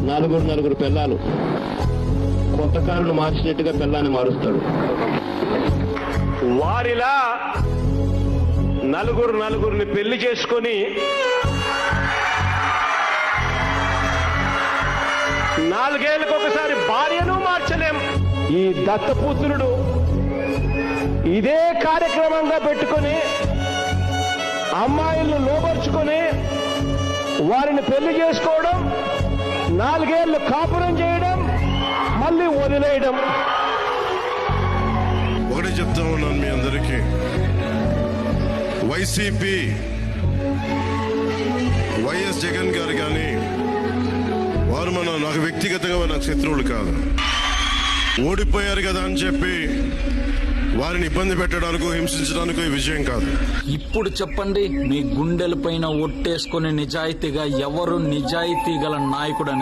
నలుగురు పిల్లలు కొత్త కారును మార్చినట్టుగా పిల్లాన్ని మారుస్తాడు. వారిలా నలుగురిని పెళ్లి చేసుకొని నాలుగేళ్లకు ఒకసారి భార్యను మార్చలేం. ఈ దత్తపుత్రుడు ఇదే కార్యక్రమంగా పెట్టుకొని అమ్మాయిలను లోబర్చుకొని వారిని పెళ్లి చేసుకోవడం, నాలుగేళ్లు కాపురం చేయడం, మళ్ళీ వదిలేయడం. ఒకటే చెప్తా ఉన్నాను మీ అందరికీ, వైసీపీ వైఎస్ జగన్ గారు కానీ వారు నాకు వ్యక్తిగతంగా నాకు శత్రువులు కాదు. ఓడిపోయారు కదా అని చెప్పి వారిని ఇబ్బంది పెట్టడానికి హింసించడానికి విజయం కాదు. ఇప్పుడు చెప్పండి, మీ గుండెల పైన ఒట్టేసుకుని నిజాయితీగా ఎవరు నిజాయితీ గల నాయకుడు